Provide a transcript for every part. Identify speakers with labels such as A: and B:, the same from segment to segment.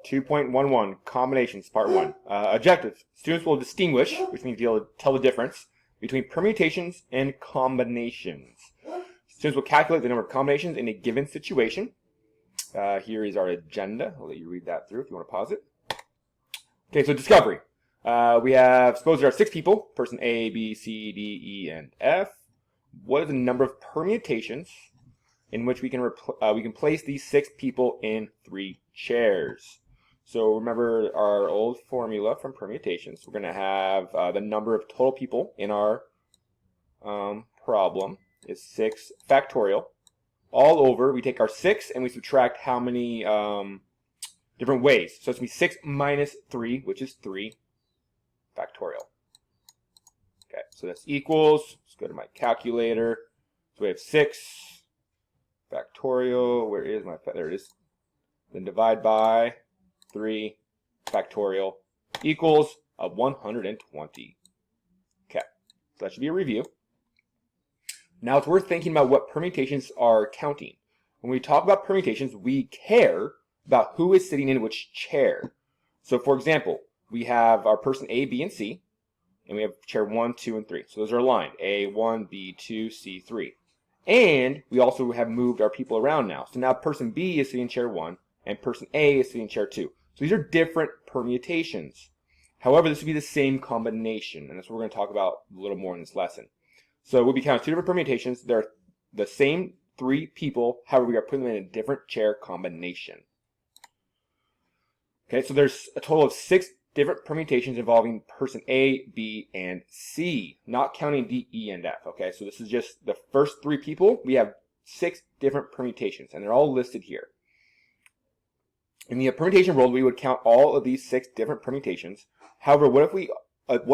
A: 2.11 Combinations, Part 1. Objectives. Students will distinguish, which means tell the difference, between permutations and combinations. Students will calculate the number of combinations in a given situation. Here is our agenda. I'll let you read that through if you want to pause it. Okay, so discovery. We have, suppose there are 6 people, person A, B, C, D, E, and F. What is the number of permutations in which we can place these 6 people in 3 chairs? So remember our old formula from permutations. We're going to have the number of total people in our problem is 6 factorial. All over, we take our 6 and we subtract how many different ways. So it's going to be 6 minus 3, which is 3 factorial. Okay, so that's equals, let's go to my calculator. So we have 6 factorial, where is my, there it is. Then divide by 3 factorial equals 120. Okay, so that should be a review. Now it's worth thinking about what permutations are counting. When we talk about permutations, we care about who is sitting in which chair. So for example, we have our person A, B, and C, and we have chair 1, 2, and 3. So those are aligned, A1, B2, C3. And we also have moved our people around now. So now person B is sitting in chair 1, and person A is sitting in chair 2. So these are different permutations. However, this would be the same combination, and that's what we're going to talk about a little more in this lesson. So we'll be counting 2 different permutations. They're the same 3 people, however, we are putting them in a different chair combination. Okay, so there's a total of 6 different permutations involving person A, B, and C, not counting D, E, and F. Okay, so this is just the first 3 people. We have 6 different permutations, and they're all listed here. In the permutation world, we would count all of these 6 different permutations. However, what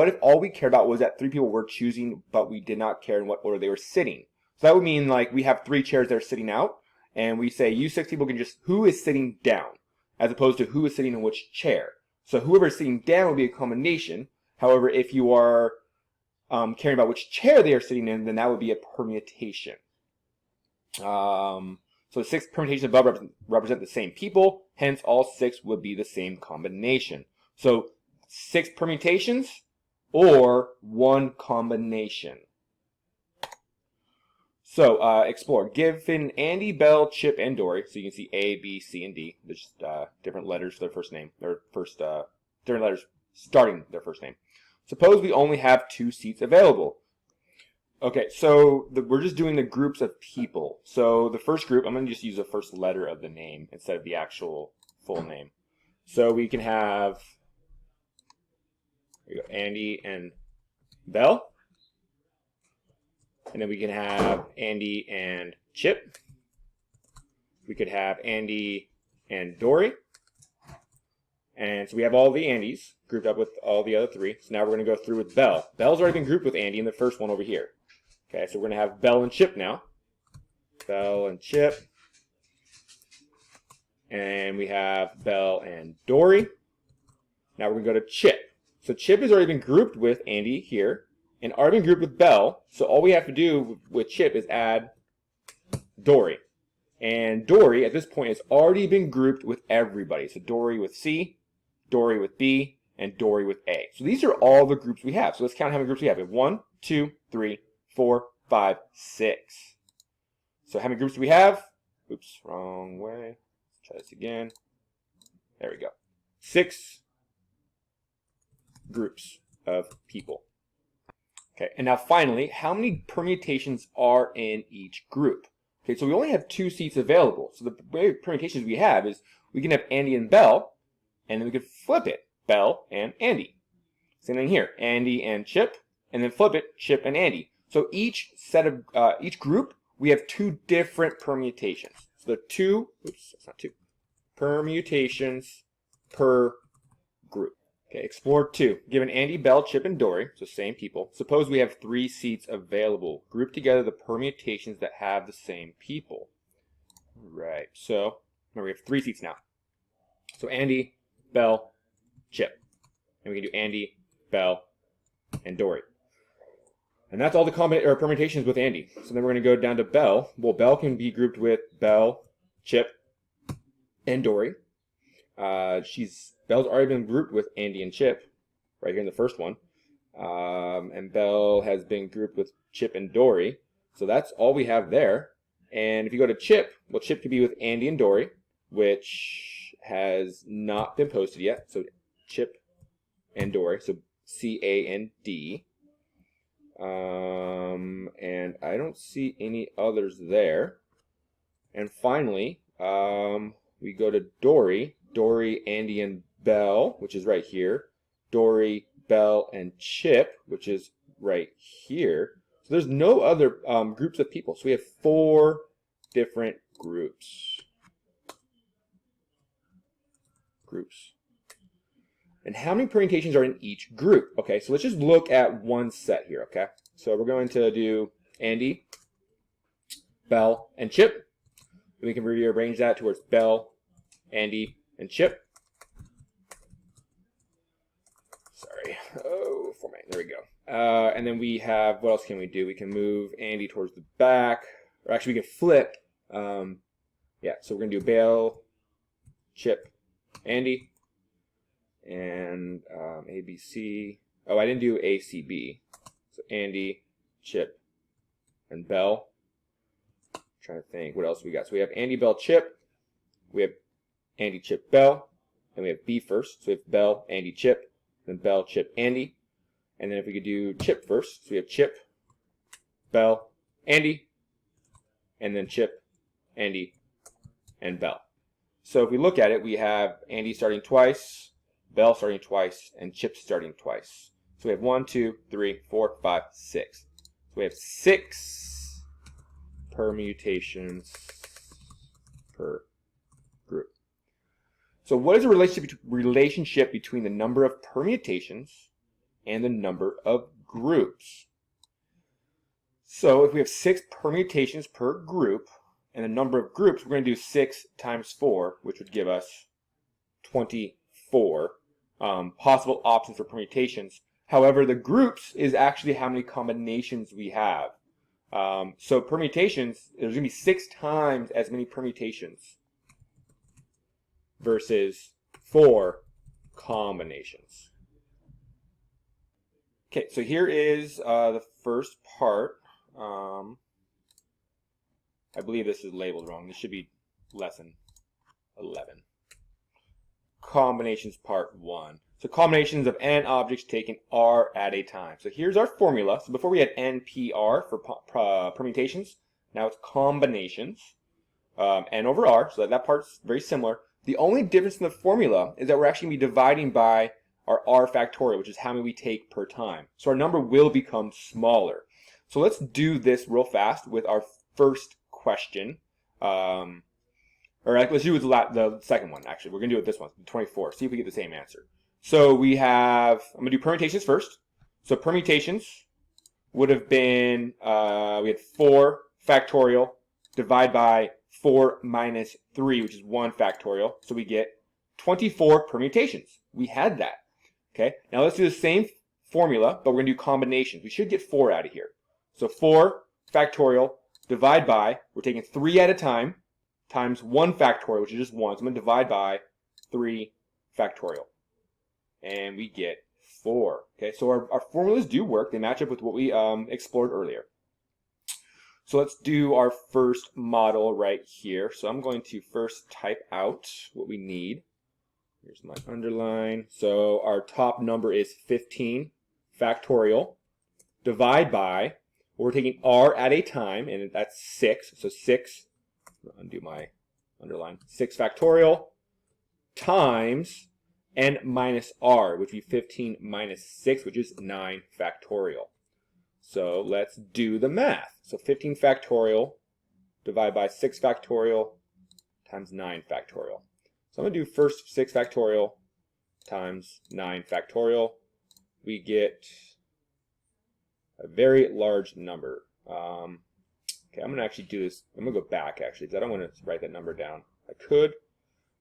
A: if all we cared about was that 3 people were choosing, but we did not care in what order they were sitting? So that would mean like we have 3 chairs that are sitting out, and we say you 6 people can just who is sitting down, as opposed to who is sitting in which chair. So whoever is sitting down will be a combination. However, if you are caring about which chair they are sitting in, then that would be a permutation. So the 6 permutations above represent the same people. Hence, all 6 would be the same combination. So 6 permutations or 1 combination. So explore. Given Andy, Bell, Chip, and Dory, so you can see A, B, C, and D. There's just different letters for their first name. Different letters starting their first name. Suppose we only have 2 seats available. Okay, so we're just doing the groups of people. So the first group, I'm going to just use the first letter of the name instead of the actual full name. So we can have Andy and Bell. And then we can have Andy and Chip. We could have Andy and Dory. And so we have all the Andys grouped up with all the other 3. So now we're going to go through with Bell. Bell's already been grouped with Andy in the first one over here. Okay, so we're going to have Bell and Chip now. Bell and Chip. And we have Bell and Dory. Now we're going to go to Chip. So Chip has already been grouped with Andy here, and already been grouped with Bell. So all we have to do with Chip is add Dory. And Dory, at this point, has already been grouped with everybody. So Dory with C, Dory with B, and Dory with A. So these are all the groups we have. So let's count how many groups we have. We have 1, 2, 3, 4, 5, 6. So how many groups do we have? Oops, wrong way. Let's try this again. There we go. 6 groups of people. Okay, and now finally, how many permutations are in each group? Okay, so we only have 2 seats available. So the way permutations we have is we can have Andy and Bell, and then we could flip it, Bell and Andy. Same thing here, Andy and Chip, and then flip it, Chip and Andy. So each set of each group, we have 2 different permutations. So the 2, oops, that's not 2, permutations per group. Okay, explore 2. Given Andy, Bell, Chip, and Dory, so same people, suppose we have 3 seats available. Group together the permutations that have the same people. Right, so remember we have 3 seats now. So Andy, Bell, Chip. And we can do Andy, Bell, and Dory. And that's all the permutations with Andy. So then we're going to go down to Bell. Well, Bell can be grouped with Bell, Chip, and Dory. Belle's already been grouped with Andy and Chip, right here in the first one. And Belle has been grouped with Chip and Dory. So that's all we have there. And if you go to Chip, well, Chip could be with Andy and Dory, which has not been posted yet. So Chip and Dory, so C-A-N-D. And I don't see any others there. And finally, we go to Dory, Andy, and Belle, which is right here. Dory, Belle, and Chip, which is right here. So there's no other groups of people. So we have 4 different groups. And how many permutations are in each group? Okay, so let's just look at one set here, okay? So we're going to do Andy, Belle, and Chip. And we can rearrange that towards Belle, Andy, and Chip. Sorry. Oh, format. There we go. And then we have, what else can we do? We can move Andy towards the back. Or actually, we can flip. Yeah, so we're going to do Belle, Chip, Andy. And A, B, C. Oh, I didn't do A, C, B. So Andy, Chip, and Belle. I'm trying to think what else we got. So we have Andy, Belle, Chip. We have Andy, Chip, Belle. And we have B first. So we have Belle, Andy, Chip. Then Belle, Chip, Andy. And then if we could do Chip first. So we have Chip, Belle, Andy. And then Chip, Andy, and Belle. So if we look at it, we have Andy starting twice, Belle starting twice, and Chip starting twice. So we have 1, 2, 3, 4, 5, 6. So we have 6 permutations per group. So what is the relationship between the number of permutations and the number of groups? So if we have 6 permutations per group, and the number of groups, we're going to do 6 times 4, which would give us 24 possible options for permutations. However, the groups is actually how many combinations we have. So permutations, there's going to be 6 times as many permutations versus 4 combinations. Okay, so here is the first part. I believe this is labeled wrong. This should be lesson 11. Combinations part 1. So combinations of n objects taken r at a time. So here's our formula. So before we had NPR for permutations. Now it's combinations. N over r. So that part's very similar. The only difference in the formula is that we're actually going to be dividing by our r factorial, which is how many we take per time. So our number will become smaller. So let's do this real fast with our first question. Let's do the second one, actually. We're going to do it this one, 24. See if we get the same answer. So we have, I'm going to do permutations first. So permutations would have been, we had 4 factorial divide by 4 minus 3, which is 1 factorial. So we get 24 permutations. We had that. Okay, now let's do the same formula, but we're going to do combinations. We should get 4 out of here. So 4 factorial divide by, we're taking 3 at a time, times 1 factorial, which is just 1. So I'm going to divide by 3 factorial. And we get 4. Okay, so our formulas do work. They match up with what we explored earlier. So let's do our first model right here. So I'm going to first type out what we need. Here's my underline. So our top number is 15 factorial. Divide by, we're taking r at a time, and that's 6. So 6, undo my underline, 6 factorial times n minus r, which would be 15 minus 6, which is 9 factorial. So let's do the math. So 15 factorial divided by 6 factorial times 9 factorial. So I'm going to do first 6 factorial times 9 factorial. We get a very large number. Okay, I'm going to actually do this. I'm going to go back, actually, because I don't want to write that number down. I could,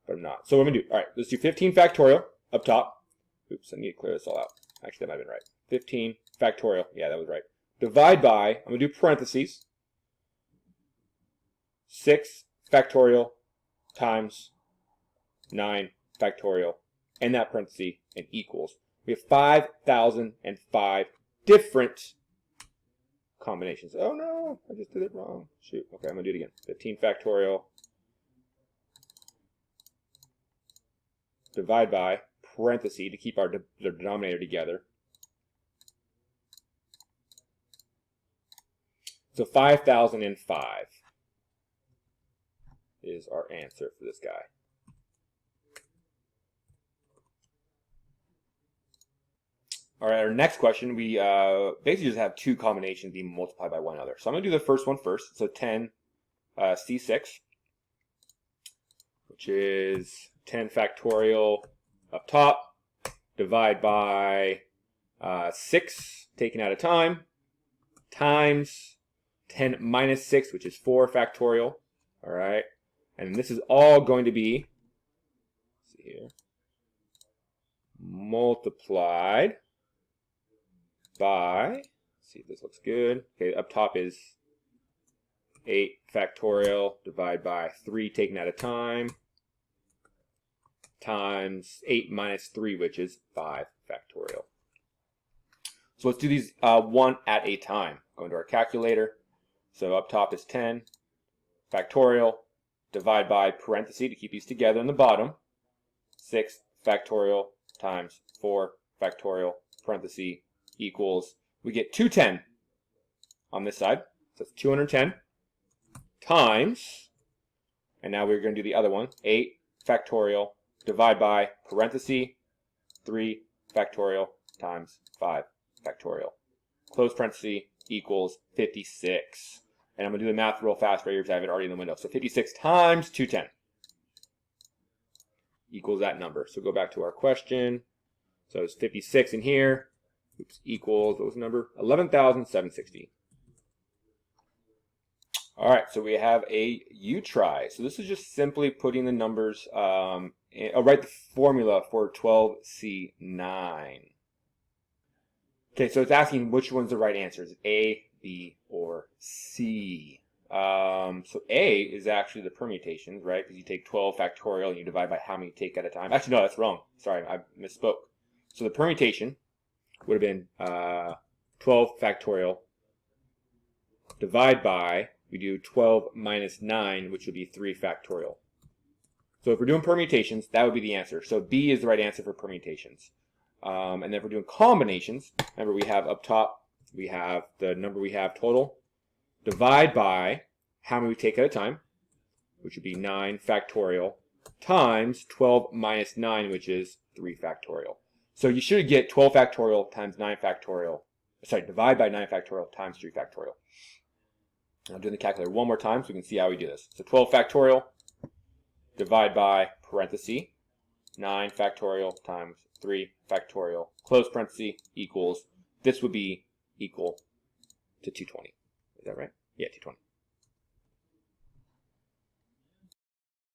A: but I'm not. So what I'm going to do, all right, let's do 15 factorial up top. Oops, I need to clear this all out. Actually, that might have been right. 15 factorial. Yeah, that was right. Divide by, I'm going to do parentheses, 6 factorial times 9 factorial, and that parenthesis, and equals. We have 5,005 different combinations. Oh no, I just did it wrong. Shoot. Okay, I'm going to do it again. 15 factorial, divide by, parenthesis, to keep our denominator together. So 5,005 is our answer for this guy. All right, our next question, we basically just have two combinations being multiplied by one another. So I'm going to do the first one first. So 10 C6, which is 10 factorial up top, divide by 6 taken out of time, times 10 minus 6, which is 4 factorial. All right, and this is all going to be, let's see here, multiplied by, let's see if this looks good. Okay, up top is 8 factorial, divide by 3 taken at a time, times 8 minus 3, which is 5 factorial. So let's do these one at a time. Go into our calculator. So up top is 10 factorial, divide by parenthesis to keep these together in the bottom, 6 factorial times 4 factorial, parenthesis, equals, we get 210 on this side, so it's 210 times, and now we're going to do the other one, 8 factorial, divide by, parenthesis, 3 factorial times 5 factorial, close parenthesis, equals 56. And I'm going to do the math real fast right here because I have it already in the window. So 56 times 210 equals that number. So go back to our question. So it's 56 in here. Oops, equals, what was the number? 11,760. All right, so we have a U-try. So this is just simply putting the numbers, write the formula for 12C9. Okay, so it's asking which one's the right answer. Is it A, B, or C? So A is actually the permutations, right? Because you take 12 factorial and you divide by how many you take at a time. Actually, no, that's wrong. Sorry, I misspoke. So the permutation would have been 12 factorial, divide by, we do 12 minus 9, which would be 3 factorial. So if we're doing permutations, that would be the answer. So B is the right answer for permutations. And then if we're doing combinations, remember we have up top, we have the number we have total, divide by how many we take at a time, which would be 9 factorial, times 12 minus 9, which is 3 factorial. So you should get 12 factorial times 9 factorial, sorry, divide by 9 factorial times 3 factorial. I'm doing the calculator one more time so we can see how we do this. So 12 factorial, divide by parenthesis, 9 factorial times 3 factorial, close parenthesis, equals, this would be equal to 220. Is that right? Yeah, 220.